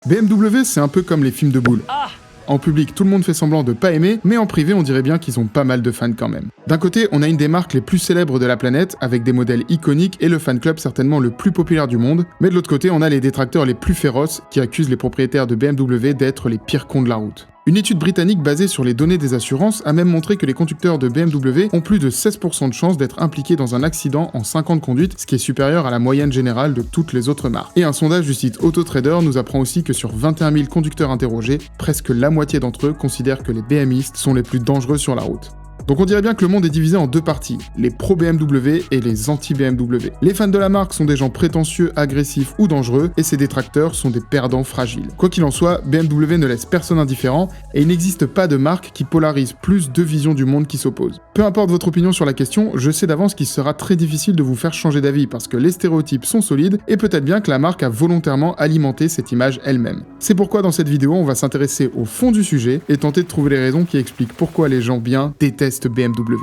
BMW, c'est un peu comme les films de boules. En public, tout le monde fait semblant de pas aimer, mais en privé, on dirait bien qu'ils ont pas mal de fans quand même. D'un côté, on a une des marques les plus célèbres de la planète, avec des modèles iconiques et le fan club certainement le plus populaire du monde, mais de l'autre côté, on a les détracteurs les plus féroces qui accusent les propriétaires de BMW d'être les pires cons de la route. Une étude britannique basée sur les données des assurances a même montré que les conducteurs de BMW ont plus de 16% de chances d'être impliqués dans un accident en 5 ans de conduite, ce qui est supérieur à la moyenne générale de toutes les autres marques. Et un sondage du site Autotrader nous apprend aussi que sur 21 000 conducteurs interrogés, presque la moitié d'entre eux considèrent que les BMistes sont les plus dangereux sur la route. Donc on dirait bien que le monde est divisé en deux parties, les pro-BMW et les anti-BMW. Les fans de la marque sont des gens prétentieux, agressifs ou dangereux, et ses détracteurs sont des perdants fragiles. Quoi qu'il en soit, BMW ne laisse personne indifférent, et il n'existe pas de marque qui polarise plus deux visions du monde qui s'opposent. Peu importe votre opinion sur la question, je sais d'avance qu'il sera très difficile de vous faire changer d'avis, parce que les stéréotypes sont solides, et peut-être bien que la marque a volontairement alimenté cette image elle-même. C'est pourquoi dans cette vidéo, on va s'intéresser au fond du sujet, et tenter de trouver les raisons qui expliquent pourquoi les gens bien détestent BMW.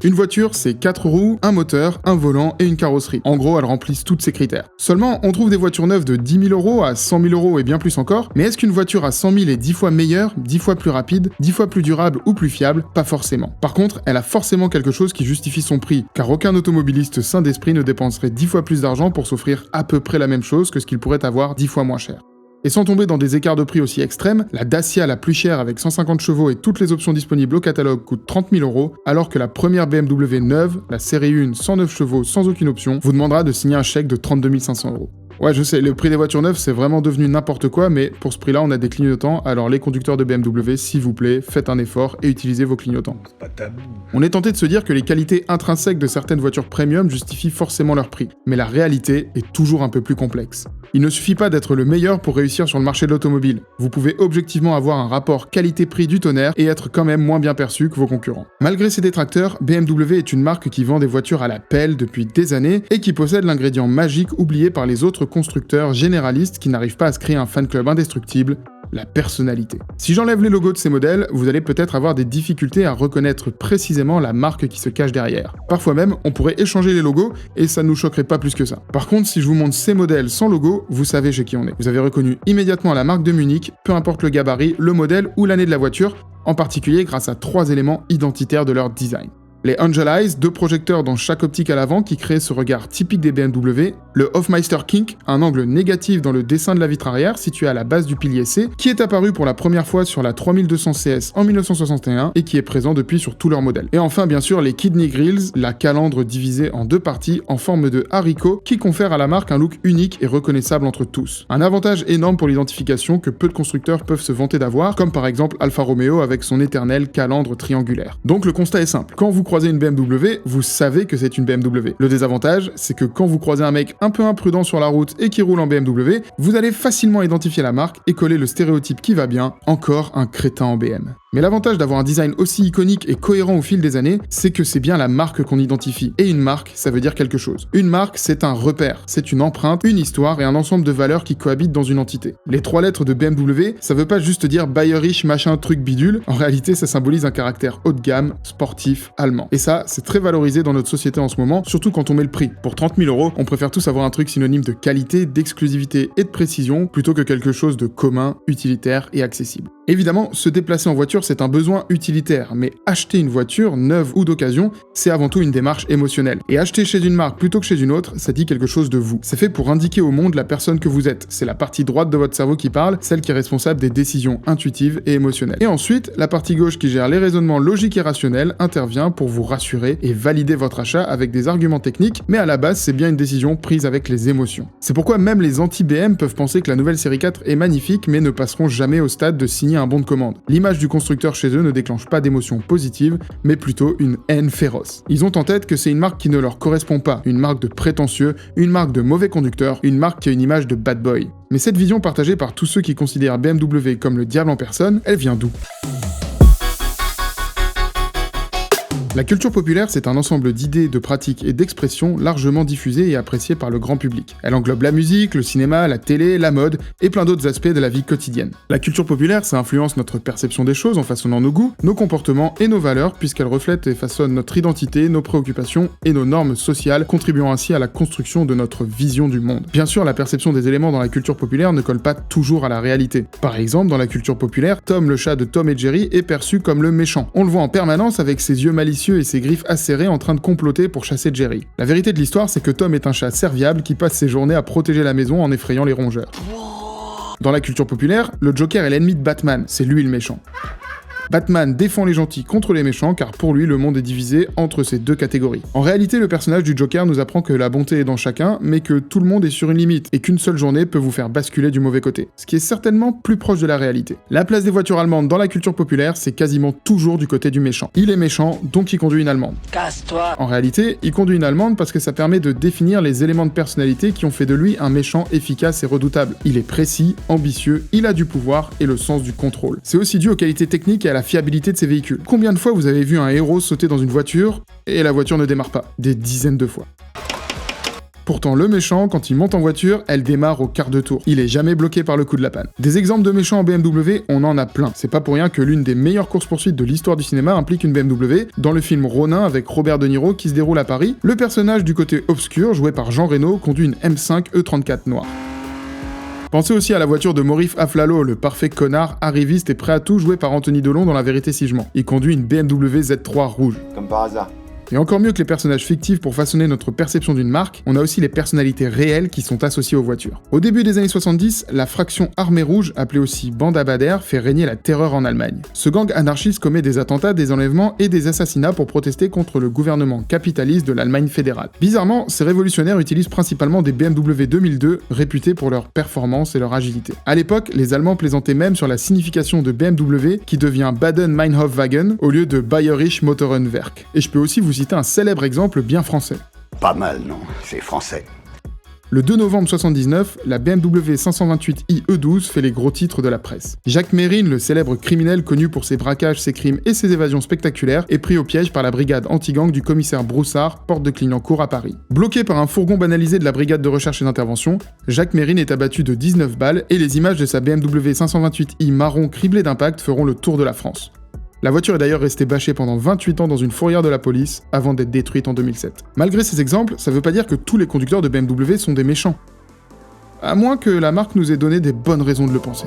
Une voiture, c'est 4 roues, un moteur, un volant et une carrosserie. En gros, elles remplissent tous ces critères. Seulement, on trouve des voitures neuves de 10 000 euros à 100 000 euros et bien plus encore, mais est-ce qu'une voiture à 100 000 est 10 fois meilleure, 10 fois plus rapide, 10 fois plus durable ou plus fiable? Pas forcément. Par contre, elle a forcément quelque chose qui justifie son prix, car aucun automobiliste sain d'esprit ne dépenserait 10 fois plus d'argent pour s'offrir à peu près la même chose que ce qu'il pourrait avoir 10 fois moins cher. Et sans tomber dans des écarts de prix aussi extrêmes, la Dacia la plus chère avec 150 chevaux et toutes les options disponibles au catalogue coûte 30 000 euros, alors que la première BMW neuve, la série 1 109 chevaux sans aucune option, vous demandera de signer un chèque de 32 500 euros. Ouais, je sais, le prix des voitures neuves, c'est vraiment devenu n'importe quoi, mais pour ce prix-là, on a des clignotants, alors les conducteurs de BMW, s'il vous plaît, faites un effort et utilisez vos clignotants. C'est pas tabou. On est tenté de se dire que les qualités intrinsèques de certaines voitures premium justifient forcément leur prix, mais la réalité est toujours un peu plus complexe. Il ne suffit pas d'être le meilleur pour réussir sur le marché de l'automobile. Vous pouvez objectivement avoir un rapport qualité-prix du tonnerre et être quand même moins bien perçu que vos concurrents. Malgré ses détracteurs, BMW est une marque qui vend des voitures à la pelle depuis des années et qui possède l'ingrédient magique oublié par les autres constructeurs généralistes qui n'arrivent pas à se créer un fan club indestructible, la personnalité. Si j'enlève les logos de ces modèles, vous allez peut-être avoir des difficultés à reconnaître précisément la marque qui se cache derrière. Parfois même, on pourrait échanger les logos et ça ne nous choquerait pas plus que ça. Par contre, si je vous montre ces modèles sans logo, vous savez chez qui on est. Vous avez reconnu immédiatement la marque de Munich, peu importe le gabarit, le modèle ou l'année de la voiture, en particulier grâce à 3 éléments identitaires de leur design. Les Angel Eyes, 2 projecteurs dans chaque optique à l'avant qui créent ce regard typique des BMW, le Hofmeister Kink, un angle négatif dans le dessin de la vitre arrière situé à la base du pilier C, qui est apparu pour la première fois sur la 3200 CS en 1961 et qui est présent depuis sur tous leurs modèles. Et enfin bien sûr les Kidney Grills, la calandre divisée en 2 parties en forme de haricot qui confère à la marque un look unique et reconnaissable entre tous. Un avantage énorme pour l'identification que peu de constructeurs peuvent se vanter d'avoir, comme par exemple Alfa Romeo avec son éternelle calandre triangulaire. Donc le constat est simple, quand vous croisez une BMW, vous savez que c'est une BMW. Le désavantage, c'est que quand vous croisez un mec un peu imprudent sur la route et qui roule en BMW, vous allez facilement identifier la marque et coller le stéréotype qui va bien, encore un crétin en BM. Mais l'avantage d'avoir un design aussi iconique et cohérent au fil des années, c'est que c'est bien la marque qu'on identifie. Et une marque, ça veut dire quelque chose. Une marque, c'est un repère, c'est une empreinte, une histoire et un ensemble de valeurs qui cohabitent dans une entité. Les 3 lettres de BMW, ça veut pas juste dire bayerisch machin truc bidule, en réalité ça symbolise un caractère haut de gamme, sportif, allemand. Et ça, c'est très valorisé dans notre société en ce moment, surtout quand on met le prix. Pour 30 000 euros, on préfère tous avoir un truc synonyme de qualité, d'exclusivité et de précision, plutôt que quelque chose de commun, utilitaire et accessible. Évidemment, se déplacer en voiture, c'est un besoin utilitaire, mais acheter une voiture, neuve ou d'occasion, c'est avant tout une démarche émotionnelle. Et acheter chez une marque plutôt que chez une autre, ça dit quelque chose de vous. C'est fait pour indiquer au monde la personne que vous êtes. C'est la partie droite de votre cerveau qui parle, celle qui est responsable des décisions intuitives et émotionnelles. Et ensuite, la partie gauche qui gère les raisonnements logiques et rationnels intervient pour vous rassurer et valider votre achat avec des arguments techniques, mais à la base, c'est bien une décision prise avec les émotions. C'est pourquoi même les anti-BM peuvent penser que la nouvelle série 4 est magnifique, mais ne passeront jamais au stade de signer un bon de commande. L'image du constructeur chez eux ne déclenche pas d'émotions positives, mais plutôt une haine féroce. Ils ont en tête que c'est une marque qui ne leur correspond pas, une marque de prétentieux, une marque de mauvais conducteur, une marque qui a une image de bad boy. Mais cette vision partagée par tous ceux qui considèrent BMW comme le diable en personne, elle vient d'où ? La culture populaire, c'est un ensemble d'idées, de pratiques et d'expressions largement diffusées et appréciées par le grand public. Elle englobe la musique, le cinéma, la télé, la mode et plein d'autres aspects de la vie quotidienne. La culture populaire, ça influence notre perception des choses en façonnant nos goûts, nos comportements et nos valeurs, puisqu'elle reflète et façonne notre identité, nos préoccupations et nos normes sociales, contribuant ainsi à la construction de notre vision du monde. Bien sûr, la perception des éléments dans la culture populaire ne colle pas toujours à la réalité. Par exemple, dans la culture populaire, Tom le chat de Tom et Jerry est perçu comme le méchant. On le voit en permanence avec ses yeux malicieux et ses griffes acérées en train de comploter pour chasser Jerry. La vérité de l'histoire, c'est que Tom est un chat serviable qui passe ses journées à protéger la maison en effrayant les rongeurs. Dans la culture populaire, le Joker est l'ennemi de Batman, c'est lui le méchant. Batman défend les gentils contre les méchants car pour lui le monde est divisé entre ces deux catégories. En réalité, le personnage du Joker nous apprend que la bonté est dans chacun, mais que tout le monde est sur une limite et qu'une seule journée peut vous faire basculer du mauvais côté. Ce qui est certainement plus proche de la réalité. La place des voitures allemandes dans la culture populaire, c'est quasiment toujours du côté du méchant. Il est méchant, donc il conduit une allemande. Casse-toi! En réalité, il conduit une allemande parce que ça permet de définir les éléments de personnalité qui ont fait de lui un méchant efficace et redoutable. Il est précis, ambitieux, il a du pouvoir et le sens du contrôle. C'est aussi dû aux qualités techniques et à la fiabilité de ses véhicules. Combien de fois vous avez vu un héros sauter dans une voiture et la voiture ne démarre pas? Des dizaines de fois. Pourtant, le méchant, quand il monte en voiture, elle démarre au quart de tour. Il est jamais bloqué par le coup de la panne. Des exemples de méchants en BMW, on en a plein. C'est pas pour rien que l'une des meilleures courses-poursuites de l'histoire du cinéma implique une BMW. Dans le film Ronin avec Robert De Niro qui se déroule à Paris, le personnage du côté obscur, joué par Jean Reno, conduit une M5 E34 noire. Pensez aussi à la voiture de Morif Aflalo, le parfait connard, arriviste et prêt à tout, joué par Anthony Delon dans La Vérité si je mens. Il conduit une BMW Z3 rouge. Comme par hasard. Et encore mieux que les personnages fictifs pour façonner notre perception d'une marque, on a aussi les personnalités réelles qui sont associées aux voitures. Au début des années 70, la fraction Armée Rouge, appelée aussi Bande à Bader, fait régner la terreur en Allemagne. Ce gang anarchiste commet des attentats, des enlèvements et des assassinats pour protester contre le gouvernement capitaliste de l'Allemagne fédérale. Bizarrement, ces révolutionnaires utilisent principalement des BMW 2002, réputés pour leur performance et leur agilité. À l'époque, les Allemands plaisantaient même sur la signification de BMW qui devient Baden-Meinhofwagen au lieu de Bayerische Motorenwerk. Et je peux aussi vous citer un célèbre exemple bien français. Pas mal, non? C'est français. Le 2 novembre 79, la BMW 528i E12 fait les gros titres de la presse. Jacques Mérine, le célèbre criminel connu pour ses braquages, ses crimes et ses évasions spectaculaires, est pris au piège par la brigade anti-gang du commissaire Broussard, porte de Clignancourt à Paris. Bloqué par un fourgon banalisé de la brigade de recherche et d'intervention, Jacques Mérine est abattu de 19 balles et les images de sa BMW 528i marron criblée d'impact feront le tour de la France. La voiture est d'ailleurs restée bâchée pendant 28 ans dans une fourrière de la police, avant d'être détruite en 2007. Malgré ces exemples, ça veut pas dire que tous les conducteurs de BMW sont des méchants. À moins que la marque nous ait donné des bonnes raisons de le penser.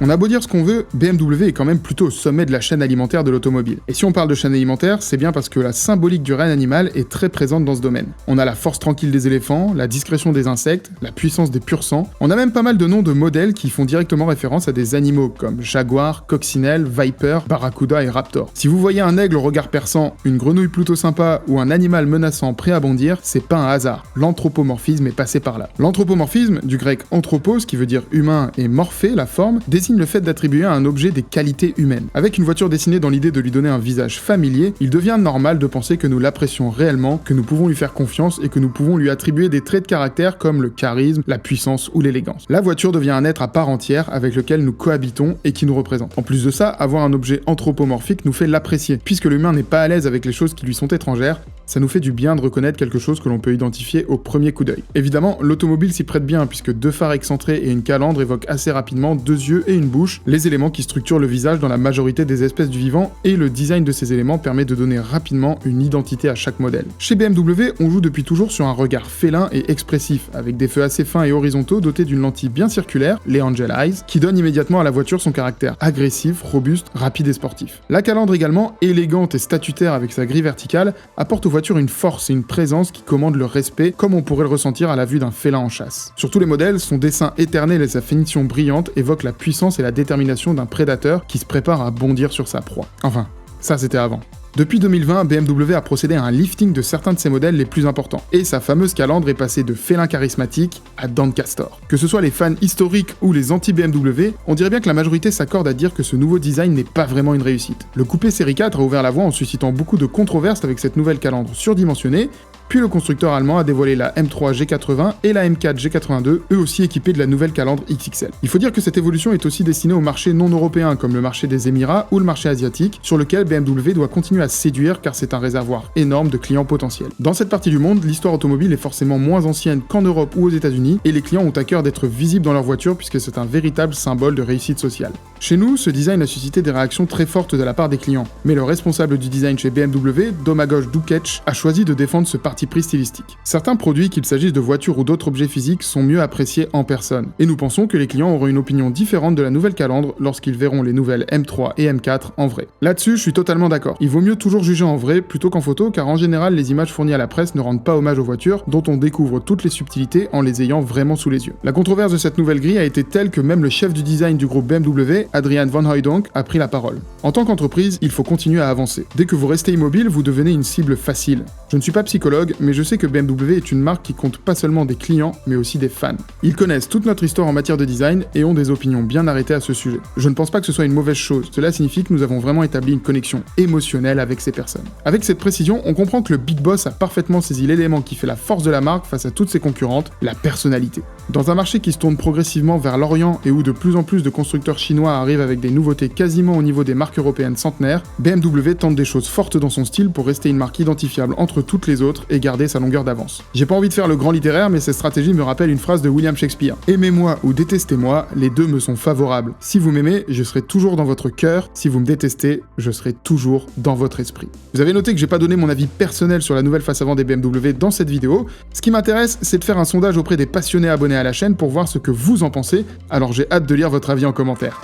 On a beau dire ce qu'on veut, BMW est quand même plutôt au sommet de la chaîne alimentaire de l'automobile. Et si on parle de chaîne alimentaire, c'est bien parce que la symbolique du règne animal est très présente dans ce domaine. On a la force tranquille des éléphants, la discrétion des insectes, la puissance des pur sang. On a même pas mal de noms de modèles qui font directement référence à des animaux comme jaguar, coccinelle, viper, barracuda et raptor. Si vous voyez un aigle au regard perçant, une grenouille plutôt sympa ou un animal menaçant prêt à bondir, c'est pas un hasard. L'anthropomorphisme est passé par là. L'anthropomorphisme, du grec anthropos qui veut dire humain et morphé, la forme, désigne le fait d'attribuer à un objet des qualités humaines. Avec une voiture dessinée dans l'idée de lui donner un visage familier, il devient normal de penser que nous l'apprécions réellement, que nous pouvons lui faire confiance et que nous pouvons lui attribuer des traits de caractère comme le charisme, la puissance ou l'élégance. La voiture devient un être à part entière avec lequel nous cohabitons et qui nous représente. En plus de ça, avoir un objet anthropomorphique nous fait l'apprécier. Puisque l'humain n'est pas à l'aise avec les choses qui lui sont étrangères, ça nous fait du bien de reconnaître quelque chose que l'on peut identifier au premier coup d'œil. Évidemment, l'automobile s'y prête bien puisque deux phares excentrés et une calandre évoquent assez rapidement deux yeux et une bouche, les éléments qui structurent le visage dans la majorité des espèces du vivant, et le design de ces éléments permet de donner rapidement une identité à chaque modèle. Chez BMW, on joue depuis toujours sur un regard félin et expressif, avec des feux assez fins et horizontaux dotés d'une lentille bien circulaire, les Angel Eyes, qui donne immédiatement à la voiture son caractère agressif, robuste, rapide et sportif. La calandre également, élégante et statutaire avec sa grille verticale, apporte aux voitures une force et une présence qui commandent le respect, comme on pourrait le ressentir à la vue d'un félin en chasse. Sur tous les modèles, son dessin éternel et sa finition brillante évoquent la puissance et la détermination d'un prédateur qui se prépare à bondir sur sa proie. Enfin, ça c'était avant. Depuis 2020, BMW a procédé à un lifting de certains de ses modèles les plus importants, et sa fameuse calandre est passée de félin charismatique à dents de castor. Que ce soit les fans historiques ou les anti-BMW, on dirait bien que la majorité s'accorde à dire que ce nouveau design n'est pas vraiment une réussite. Le coupé série 4 a ouvert la voie en suscitant beaucoup de controverses avec cette nouvelle calandre surdimensionnée, Puis le constructeur allemand a dévoilé la M3 G80 et la M4 G82, eux aussi équipés de la nouvelle calandre XXL. Il faut dire que cette évolution est aussi destinée aux marchés non européens, comme le marché des Émirats ou le marché asiatique, sur lequel BMW doit continuer à séduire car c'est un réservoir énorme de clients potentiels. Dans cette partie du monde, l'histoire automobile est forcément moins ancienne qu'en Europe ou aux États-Unis, et les clients ont à cœur d'être visibles dans leur voiture puisque c'est un véritable symbole de réussite sociale. Chez nous, ce design a suscité des réactions très fortes de la part des clients, mais le responsable du design chez BMW, Domagoj Dukic, a choisi de défendre ce parti pris stylistique. Certains produits, qu'il s'agisse de voitures ou d'autres objets physiques, sont mieux appréciés en personne, et nous pensons que les clients auront une opinion différente de la nouvelle calandre lorsqu'ils verront les nouvelles M3 et M4 en vrai. Là-dessus, je suis totalement d'accord. Il vaut mieux toujours juger en vrai plutôt qu'en photo, car en général, les images fournies à la presse ne rendent pas hommage aux voitures, dont on découvre toutes les subtilités en les ayant vraiment sous les yeux. La controverse de cette nouvelle grille a été telle que même le chef du design du groupe BMW, Adrian Van Hooydonk, a pris la parole. En tant qu'entreprise, il faut continuer à avancer. Dès que vous restez immobile, vous devenez une cible facile. Je ne suis pas psychologue, mais je sais que BMW est une marque qui compte pas seulement des clients, mais aussi des fans. Ils connaissent toute notre histoire en matière de design et ont des opinions bien arrêtées à ce sujet. Je ne pense pas que ce soit une mauvaise chose, cela signifie que nous avons vraiment établi une connexion émotionnelle avec ces personnes. Avec cette précision, on comprend que le Big Boss a parfaitement saisi l'élément qui fait la force de la marque face à toutes ses concurrentes, la personnalité. Dans un marché qui se tourne progressivement vers l'Orient et où de plus en plus de constructeurs chinois arrivent avec des nouveautés quasiment au niveau des marques européennes centenaires, BMW tente des choses fortes dans son style pour rester une marque identifiable entre toutes les autres et garder sa longueur d'avance. J'ai pas envie de faire le grand littéraire, mais cette stratégie me rappelle une phrase de William Shakespeare. Aimez-moi ou détestez-moi, les deux me sont favorables. Si vous m'aimez, je serai toujours dans votre cœur. Si vous me détestez, je serai toujours dans votre esprit. Vous avez noté que j'ai pas donné mon avis personnel sur la nouvelle face avant des BMW dans cette vidéo. Ce qui m'intéresse, c'est de faire un sondage auprès des passionnés abonnés à la chaîne pour voir ce que vous en pensez. Alors j'ai hâte de lire votre avis en commentaire.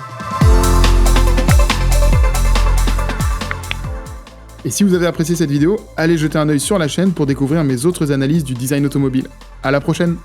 Et si vous avez apprécié cette vidéo, allez jeter un œil sur la chaîne pour découvrir mes autres analyses du design automobile. À la prochaine!